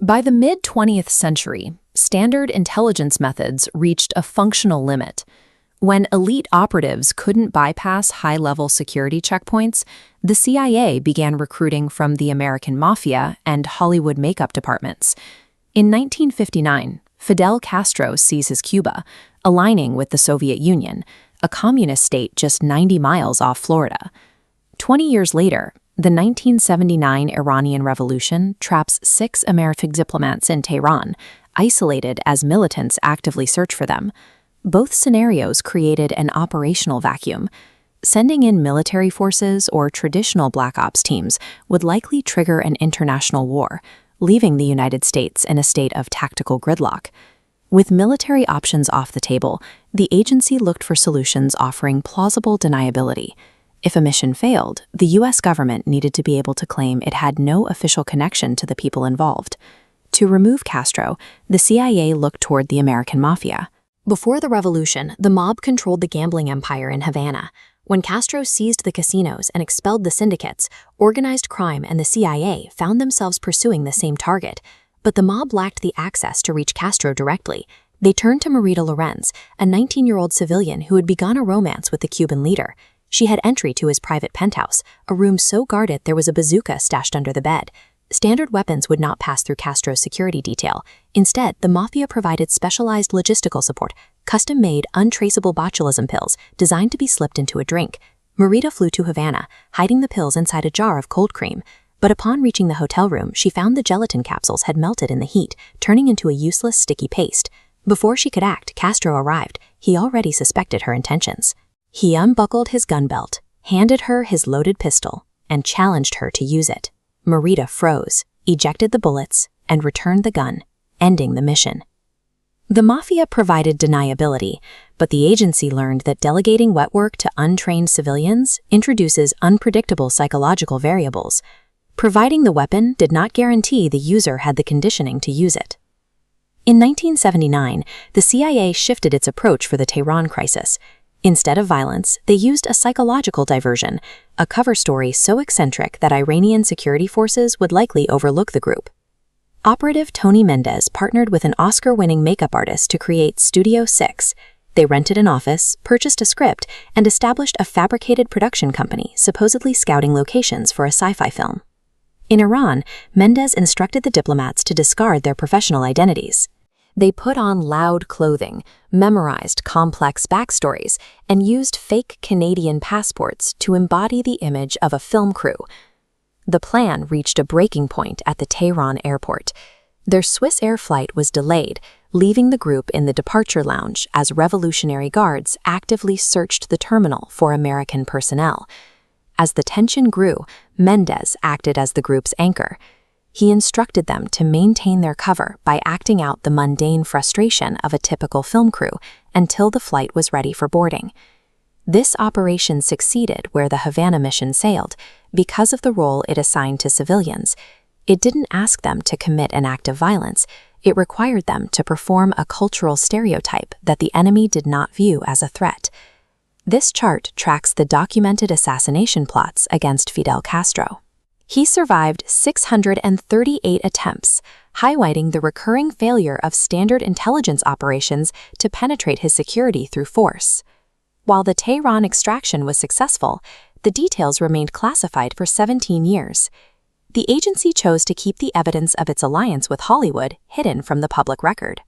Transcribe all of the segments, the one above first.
By the mid-20th century, standard intelligence methods reached a functional limit. When elite operatives couldn't bypass high-level security checkpoints, the CIA began recruiting from the American Mafia and Hollywood makeup departments. In 1959, Fidel Castro seizes Cuba, aligning with the Soviet Union, a communist state just 90 miles off Florida. 20 years later, the 1979 Iranian Revolution traps 6 American diplomats in Tehran, isolated as militants actively search for them. Both scenarios created an operational vacuum. Sending in military forces or traditional Black Ops teams would likely trigger an international war, leaving the United States in a state of tactical gridlock. With military options off the table, the agency looked for solutions offering plausible deniability. If a mission failed, the U.S. government needed to be able to claim it had no official connection to the people involved. To remove Castro, the CIA looked toward the American Mafia. Before the revolution, the mob controlled the gambling empire in Havana. When Castro seized the casinos and expelled the syndicates, organized crime and the CIA found themselves pursuing the same target. But the mob lacked the access to reach Castro directly. They turned to Marita Lorenz, a 19-year-old civilian who had begun a romance with the Cuban leader. She had entry to his private penthouse, a room so guarded there was a bazooka stashed under the bed. Standard weapons would not pass through Castro's security detail. Instead, the Mafia provided specialized logistical support, custom-made, untraceable botulism pills designed to be slipped into a drink. Marita flew to Havana, hiding the pills inside a jar of cold cream. But upon reaching the hotel room, she found the gelatin capsules had melted in the heat, turning into a useless, sticky paste. Before she could act, Castro arrived. He already suspected her intentions. He unbuckled his gun belt, handed her his loaded pistol, and challenged her to use it. Marita froze, ejected the bullets, and returned the gun, ending the mission. The Mafia provided deniability, but the agency learned that delegating wet work to untrained civilians introduces unpredictable psychological variables. Providing the weapon did not guarantee the user had the conditioning to use it. In 1979, the CIA shifted its approach for the Tehran crisis. Instead of violence, they used a psychological diversion, a cover story so eccentric that Iranian security forces would likely overlook the group. Operative Tony Mendez partnered with an Oscar-winning makeup artist to create Studio 6. They rented an office, purchased a script, and established a fabricated production company supposedly scouting locations for a sci-fi film. In Iran, Mendez instructed the diplomats to discard their professional identities. They put on loud clothing, memorized complex backstories, and used fake Canadian passports to embody the image of a film crew. The plan reached a breaking point at the Tehran airport. Their Swiss Air flight was delayed, leaving the group in the departure lounge as Revolutionary Guards actively searched the terminal for American personnel. As the tension grew, Mendez acted as the group's anchor. He instructed them to maintain their cover by acting out the mundane frustration of a typical film crew until the flight was ready for boarding. This operation succeeded where the Havana mission sailed because of the role it assigned to civilians. It didn't ask them to commit an act of violence. It required them to perform a cultural stereotype that the enemy did not view as a threat. This chart tracks the documented assassination plots against Fidel Castro. He survived 638 attempts, highlighting the recurring failure of standard intelligence operations to penetrate his security through force. While the Tehran extraction was successful, the details remained classified for 17 years. The agency chose to keep the evidence of its alliance with Hollywood hidden from the public record.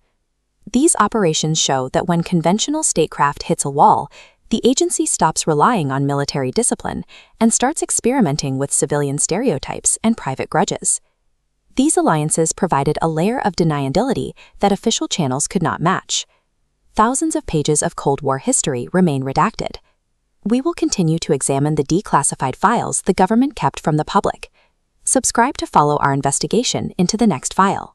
These operations show that when conventional statecraft hits a wall, the agency stops relying on military discipline and starts experimenting with civilian stereotypes and private grudges. These alliances provided a layer of deniability that official channels could not match. Thousands of pages of Cold War history remain redacted. We will continue to examine the declassified files the government kept from the public. Subscribe to follow our investigation into the next file.